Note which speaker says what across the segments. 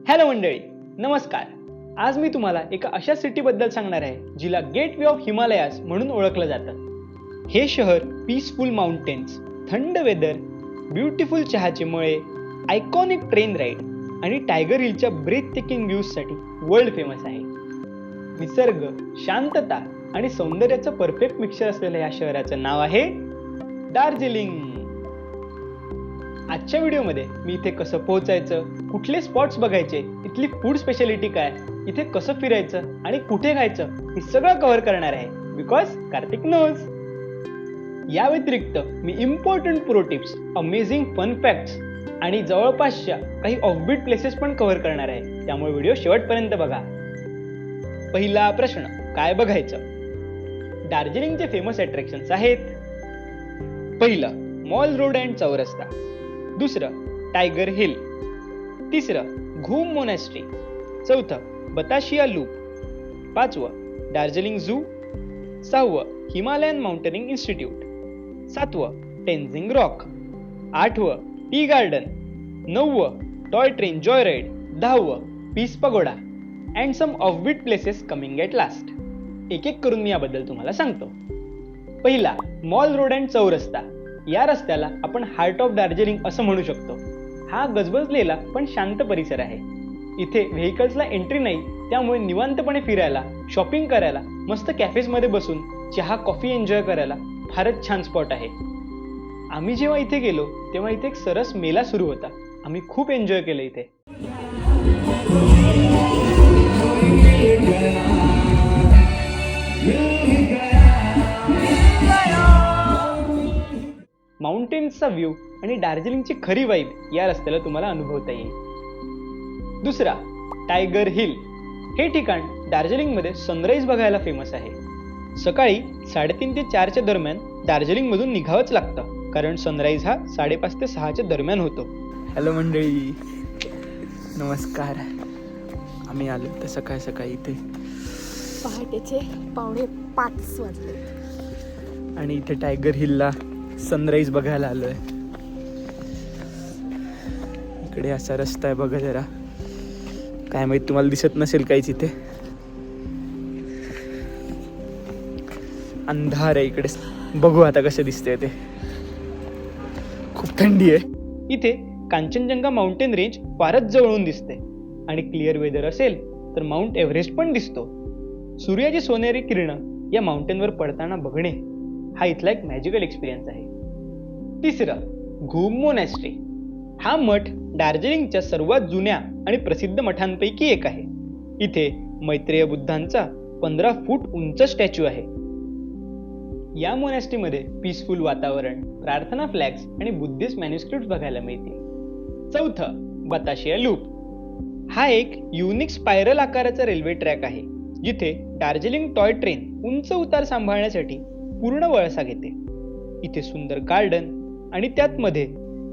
Speaker 1: Hello मंडळी, नमस्कार. आज मी तुम्हाला एका अशा सिटीबद्दल सांगणार आहे जिला गेटवे ऑफ हिमालयाज म्हणून ओळखलं जातं. हे शहर पीसफुल माउंटेन्स, थंड वेदर, ब्युटिफुल चहाचे मळे, आयकॉनिक ट्रेन राईड आणि टायगर हिलच्या ब्रेथ टेकिंग व्ह्यूजसाठी वर्ल्ड फेमस आहे. निसर्ग, शांतता आणि सौंदर्याचं परफेक्ट मिक्सचर असलेल्या या शहराचं नाव आहे दार्जिलिंग. आजच्या व्हिडिओमध्ये मी इथे कसं पोहोचायचं, कुठले स्पॉट्स बघायचे, इथली फूड स्पेशालिटी काय, इथे कसं फिरायचं आणि कुठे खायचं हे सगळं कव्हर करणार आहे. Because Kartik knows. या व्यतिरिक्त मी important pro tips, amazing fun facts आणि जवळपासच्या काही ऑफबीट प्लेसेस पण कव्हर करणार आहे. त्यामुळे व्हिडिओ शेवटपर्यंत बघा. पहिला प्रश्न, काय बघायचं? दार्जिलिंगचे फेमस अट्रॅक्शन्स आहेत. पहिलं, मॉल रोड अँड चौरस्ता. दुसरं, टायगर हिल. तिसरं, घूम मोनॅस्ट्री. चौथं, बताशिया लूप. पाचवं, दार्जिलिंग झू. सहावं, हिमालयन माउंटेनिंग इन्स्टिट्यूट. सातवं, टेन्झिंग रॉक. आठवं, टी गार्डन. नववं, टॉय ट्रेन जॉय राईड. दहावं, Peace Pagoda. And some offbeat places coming at last. एक एक करून मी याबद्दल तुम्हाला सांगतो. पहिला, मॉल रोड अँड चौरस्ता. या रस्त्याला आपण हार्ट ऑफ दार्जिलिंग असं म्हणू शकतो. हा गजबजलेला पण शांत परिसर आहे. इथे व्हेकल्सला एंट्री नाही, त्यामुळे निवांतपणे फिरायला, शॉपिंग करायला, मस्त कॅफेजमध्ये बसून चहा कॉफी एन्जॉय करायला फारच छान स्पॉट आहे. आम्ही जेव्हा इथे गेलो तेव्हा इथे एक सरस मेला सुरू होता. आम्ही खूप एन्जॉय केलं इथे. माउंटेन्सचा व्ह्यू आणि दार्जिलिंगची खरी वाईब या रस्त्याला तुम्हाला अनुभवता येईल. दुसरा, टायगर हिल. हे ठिकाण दार्जिलिंगमध्ये सनराईज बघायला फेमस आहे. सकाळी 3:30 ते 4च्या दरम्यान दार्जिलिंगमधून निघावंच लागतं, कारण सनराईज हा 5:30 ते 6च्या दरम्यान होतो.
Speaker 2: हॅलो मंडळी, नमस्कार. आम्ही आलो तर सकाळी सकाळी इथे
Speaker 3: पहाटेचे 4:45 वाजले
Speaker 2: आणि इथे टायगर हिलला सनराईज बघायला आलोय. इकडे असा रस्ता आहे बघा जरा. काय माहित तुम्हाला दिसत नसेल काहीच इथे. अंधार आहे इकडे. बघू आता कसं दिसतंय ते. खूप थंडी आहे.
Speaker 1: इथे कांचनजंगा माउंटेन रेंज फारच जवळून दिसते आणि क्लिअर वेदर असेल तर माउंट एव्हरेस्ट पण दिसतो. सूर्याची सोनेरी किरणं या माउंटेनवर पडताना बघणे हा इथला एक मॅजिकल एक्सपिरियन्स आहे. तिसरं, घूम मोनॅस्ट्री. हा मठ दार्जिलिंगच्या सर्वात जुन्या आणि प्रसिद्ध मठांपैकी एक आहे. इथे मैत्रेय बुद्धांचा 15 फूट उंच स्टॅच्यू आहे. या मोनॅस्ट्रीमध्ये पीसफुल वातावरण, प्रार्थना फ्लॅग्स आणि बुद्धिस्ट मॅन्युस्क्रिप्ट बघायला मिळतील. चौथं, बताशिया लूप. हा एक युनिक स्पायरल आकाराचा रेल्वे ट्रॅक आहे, जिथे दार्जिलिंग टॉय ट्रेन उंच उतार सांभाळण्यासाठी पूर्ण वळसा घेते. इथे सुंदर गार्डन आणि त्यात मध्ये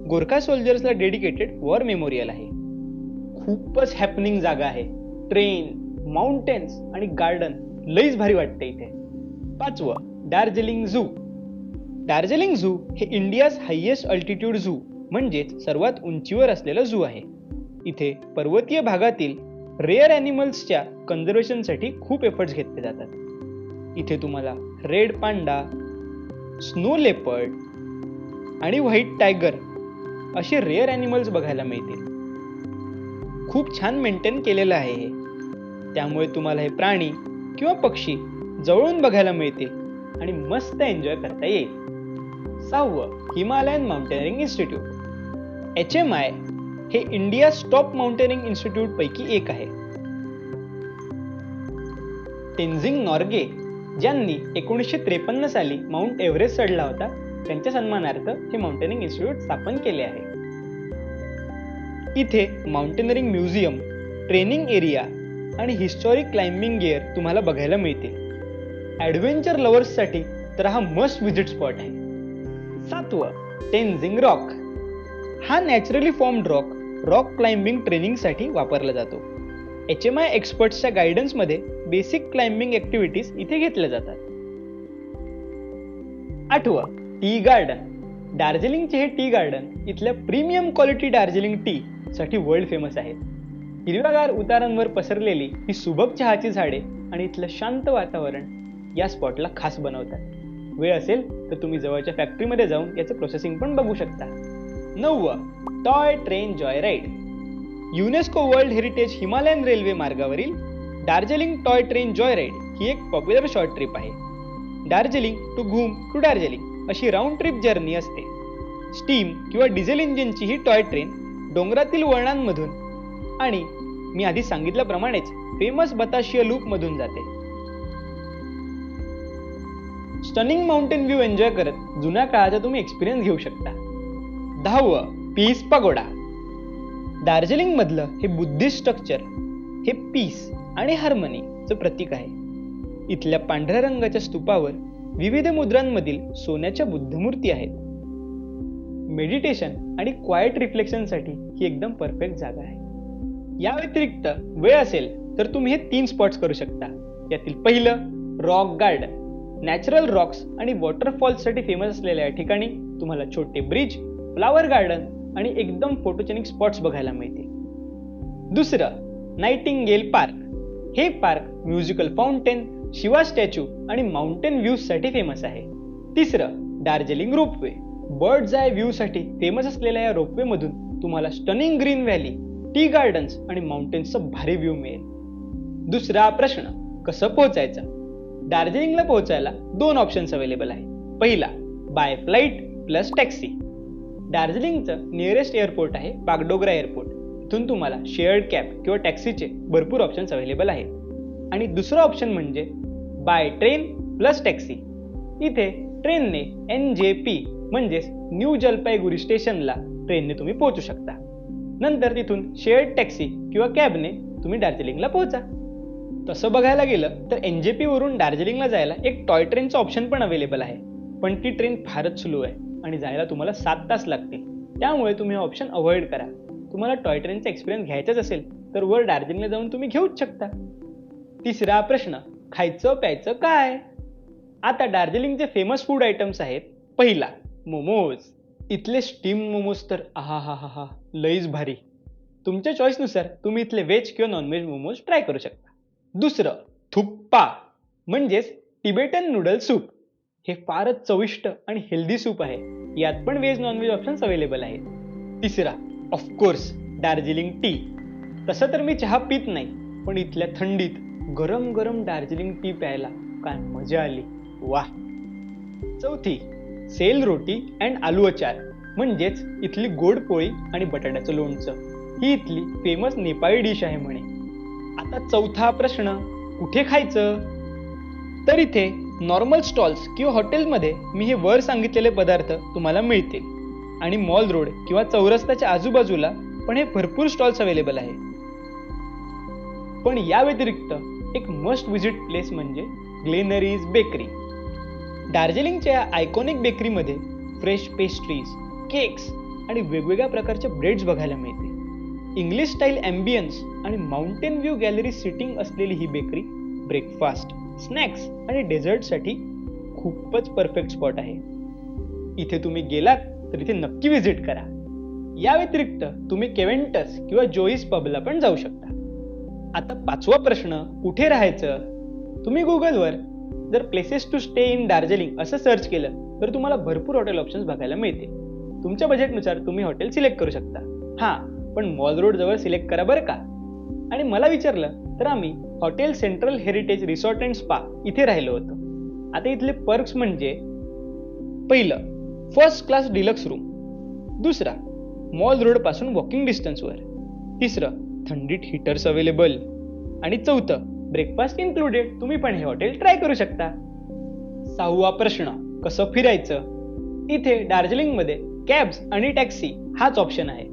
Speaker 1: गोरखा सोल्जर्सला डेडिकेटेड वॉर मेमोरियल आहे. खूपच हॅपनिंग जागा आहे. ट्रेन, माउंटेन्स आणि गार्डन लईच भारी वाटते इथे. पाचवं, दार्जिलिंग झू. दार्जिलिंग झू हे इंडियाज हायेस्ट अल्टिट्यूड झू म्हणजेच सर्वात उंचीवर असलेलं झू आहे. इथे पर्वतीय भागातील रेअर ॲनिमल्सच्या कन्झर्वेशनसाठी खूप एफर्ट्स घेतले जातात. इथे तुम्हाला रेड पांडा, स्नो लेपर्ड आणि व्हाईट टायगर असे रेअर ॲनिमल्स बघायला मिळतील. खूप छान मेंटेन केलेलं आहे हे, त्यामुळे तुम्हाला हे प्राणी किंवा पक्षी जवळून बघायला मिळतील आणि मस्त एन्जॉय करता येईल. सहावं, हिमालयन माउंटेनिंग इन्स्टिट्यूट. HMI हे इंडिया टॉप माउंटेनिंग इन्स्टिट्यूट पैकी एक आहे. टेन्झिंग नॉर्गे ज्यांनी 1953 साली माउंट एव्हरेस्ट चढला होता, त्यांच्या सन्मानार्थ हे माउंटेनिंग इन्स्टिट्यूट स्थापन केले आहे. इथे माउंटेनरिंग म्युझियम, ट्रेनिंग एरिया आणि हिस्टॉरिक क्लाइम्बिंग गिअर तुम्हाला बघायला मिळतील. ॲडव्हेंचर लव्हर्ससाठी तर हा मस्ट विजिट स्पॉट आहे. सातवं, टेन्झिंग रॉक. हा नॅचरली फॉर्म्ड रॉक क्लाइम्बिंग ट्रेनिंगसाठी वापरला जातो. HMI एक्सपर्ट्सच्या गायडन्समध्ये बेसिक क्लाइम्बिंग ॲक्टिव्हिटीज इथे घेतल्या जातात. आठवं, टी गार्डन. दार्जिलिंगचे हे टी गार्डन इथल्या प्रीमियम क्वालिटी दार्जिलिंग टी साठी वर्ल्ड फेमस आहे. हिरव्यागार उतारांवर पसरलेली ही सुबक चहाची झाडे आणि इथलं शांत वातावरण या स्पॉटला खास बनवतात. वेळ असेल तर तुम्ही जवळच्या फॅक्टरीमध्ये जाऊन याचं प्रोसेसिंग पण बघू शकता. 9. Toy train joy ride. UNESCO world heritage Himalayan railway मार्गावरील Darjeeling toy train joy ride ही एक पॉप्युलर शॉर्ट ट्रिप आहे. दार्जिलिंग टू घूम टू दार्जिलिंग अशी राऊंड ट्रिप जर्नी असते. स्टीम किंवा डिझेल इंजिनची ही टॉय ट्रेन डोंगरातील वळणांमधून आणि मी आधी सांगितल्याप्रमाणेच फेमस बताशिया लूप मधून जाते. स्टनिंग माउंटेन व्ह्यू एन्जॉय करत जुन्या काळाचा तुम्ही एक्सपिरियन्स घेऊ शकता. 10. Piece pagoda. दार्जिलिंग मधलं हे बुद्धिस्ट स्ट्रक्चर हे पीस आणि हार्मनीचं प्रतीक आहे. इथल्या पांढऱ्या रंगाच्या स्तूपावर विविध मुद्रांमधील सोन्याच्या बुद्धमूर्ती आहेत. मेडिटेशन आणि क्वाइट रिफ्लेक्शनसाठी ही एकदम परफेक्ट जागा आहे. या व्यतिरिक्त वेळ असेल तर तुम्ही हे 3 स्पॉट्स करू शकता. यातील पहिलं रॉक गार्डन. नॅचरल रॉक्स आणि वॉटरफॉल्ससाठी फेमस असलेल्या या ठिकाणी तुम्हाला छोटे ब्रिज, फ्लावर गार्डन आणि एकदम फोटोजेनिक स्पॉट्स बघायला मिळतील. दुसरं नाइटिंगेल पार्क. हे park musical fountain, Shiva statue आणि माउंटेन व्ह्यूजसाठी फेमस आहे. तिसरं दार्जिलिंग रोपवे. बर्ड्स आय व्ह्यूसाठी फेमस असलेल्या या रोपवे मधून तुम्हाला stunning green valley, tea gardens आणि माउंटेन्सचा भारी व्ह्यू मिळेल. दुसरा प्रश्न, कसं पोहोचायचं? दार्जिलिंगला पोहोचायला 2 ऑप्शन्स अवेलेबल आहे. पहिला बाय फ्लाईट प्लस टॅक्सी. दार्जिलिंगचं नियरेस्ट एअरपोर्ट आहे बागडोगरा एअरपोर्ट. इथून तुम्हाला शेअर्ड कॅब किंवा टॅक्सीचे भरपूर ऑप्शन्स अवेलेबल आहेत. आणि दुसरा ऑप्शन म्हणजे बाय ट्रेन प्लस टॅक्सी. इथे ट्रेनने NJP म्हणजेच न्यू जलपाईगुडी स्टेशनला ट्रेनने तुम्ही पोहोचू शकता. नंतर तिथून शेअर्ड टॅक्सी किंवा कॅबने तुम्ही दार्जिलिंगला पोहोचा. तसं बघायला गेलं तर NJP वरून दार्जिलिंगला जायला एक टॉय ट्रेनचं ऑप्शन पण अवेलेबल आहे. पण ती ट्रेन फारच स्लो आहे आणि जायला तुम्हाला 7 तास लागतील. त्यामुळे तुम्ही हा ऑप्शन अवॉइड करा. तुम्हाला टॉय ट्रेनचा एक्सपिरियन्स घ्यायचाच असेल तर वर दार्जिलिंगला जाऊन तुम्ही घेऊच शकता. तिसरा प्रश्न, खायचं प्यायचं काय? आता दार्जिलिंगचे फेमस फूड आयटम्स आहेत. पहिला मोमोज. इथले स्टीम मोमोज तर आहा लईच भारी. तुमच्या चॉईसनुसार तुम्ही इथले व्हेज किंवा नॉनव्हेज मोमोज ट्राय करू शकता. दुसरं थुप्पा म्हणजेच टिबेटन नूडल सूप. हे फारच चविष्ट आणि हेल्दी सूप आहे. यात पण व्हेज नॉनव्हेज ऑप्शन्स अवेलेबल आहेत. तिसरा ऑफकोर्स दार्जिलिंग टी. तसं तर मी चहा पित नाही, पण इथल्या थंडीत गरम गरम दार्जिलिंग टी प्यायला काय मजा आली, वाह. चौथी सेल रोटी अँड आलू अचार म्हणजेच इथली गोड पोळी आणि बटाट्याचं लोणचं. ही इथली फेमस नेपाळी डिश आहे म्हणे. आता चौथा प्रश्न, कुठे खायचं? तर इथे नॉर्मल स्टॉल्स किंवा हॉटेलमध्ये मी हे वर सांगितलेले पदार्थ तुम्हाला मिळतील. आणि मॉल रोड किंवा चौरस्त्याच्या आजूबाजूला पण हे भरपूर स्टॉल्स अवेलेबल आहे. पण या व्यतिरिक्त एक मस्ट विजिट प्लेस म्हणजे ग्लेनरीज बेकरी. दार्जिलिंगच्या आयकॉनिक बेकरीमध्ये फ्रेश पेस्ट्रीज, केक्स आणि वेगवेगळ्या प्रकारच्या ब्रेड्स बघायला मिळते. इंग्लिश स्टाईल ॲम्बियन्स आणि माउंटेन व्ह्यू गॅलरी सिटिंग असलेली ही बेकरी ब्रेकफास्ट, स्नॅक्स आणि डेझर्टसाठी खूपच परफेक्ट स्पॉट आहे. इथे तुम्ही गेलात तर इथे नक्की व्हिजिट करा. या व्यतिरिक्त तुम्ही केव्हेंटस किंवा जोईस पबला पण जाऊ शकता. आता 5वा प्रश्न, कुठे राहायचं? तुम्ही गुगलवर जर places to stay in Darjeeling असं सर्च केलं तर तुम्हाला भरपूर हॉटेल ऑप्शन्स बघायला मिळतील. तुमच्या बजेटनुसार तुम्ही हॉटेल सिलेक्ट करू शकता. पण मॉल रोड जवळ सिलेक्ट करा बरं का. आणि मला विचारलं तर आम्ही hotel central heritage resort and spa इथे राहिलो होतो. आता इथले पर्क्स म्हणजे पहिलं फर्स्ट क्लास डिलक्स रूम. दुसरा मॉल रोड पासून वॉकिंग डिस्टन्सवर. तिसरं थंडीत हीटर्स अवेलेबल. आणि चौथं ब्रेकफास्ट इन्क्लुडेड. तुम्ही पण हे हॉटेल ट्राय करू शकता. 6वा प्रश्न, कसं फिरायचं? इथे दार्जिलिंगमध्ये कॅब्स आणि टॅक्सी हाच ऑप्शन आहे.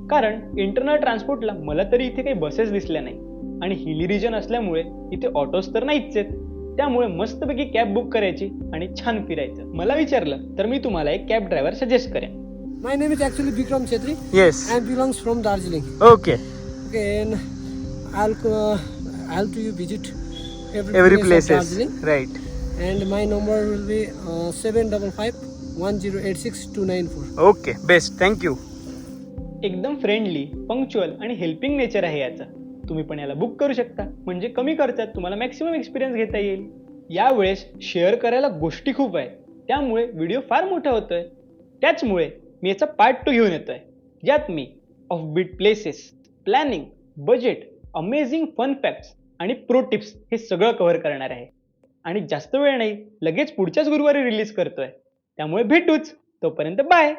Speaker 1: कारण इंटरनल ट्रान्सपोर्टला मला तरी इथे काही बसेस दिसल्या नाही आणि हिली रिजन असल्यामुळे इथे ऑटोज तर नाहीच आहेत. त्यामुळे मस्तपैकी कॅब बुक करायची आणि छान फिरायचं. मला विचारलं तर मी तुम्हाला एक कॅब ड्रायव्हर सजेस्ट करेन.
Speaker 4: My name is actually Bikram Chetri.
Speaker 2: Yes.
Speaker 4: I belongs from Darjeeling.
Speaker 2: Okay.
Speaker 4: Okay, and I'll to you visit
Speaker 2: Every
Speaker 4: place of
Speaker 2: places.
Speaker 4: Darjeeling.
Speaker 2: Right.
Speaker 4: And my number will be 755-1086-294.
Speaker 2: Okay. Best. Thank you.
Speaker 1: एकदम friendly, punctual आणि helping nature आहे याचं. तुम्ही पण याला book करू शकता, म्हणजे कमी खर्चात तुम्हाला मॅक्सिमम एक्सपिरियन्स घेता येईल. यावेळेस शेअर करायला गोष्टी खूप आहे, त्यामुळे व्हिडिओ फार मोठा होतोय. त्याचमुळे मी याचा पार्ट 2 घेऊन येतोय, ज्यात मी offbeat places, planning, budget, amazing fun facts आणि प्रो टिप्स हे सगळं कव्हर करणार आहे. आणि जास्त वेळ नाही, लगेच पुढच्याच गुरुवारी रिलीज करतोय. त्यामुळे भेटूच. तोपर्यंत बाय.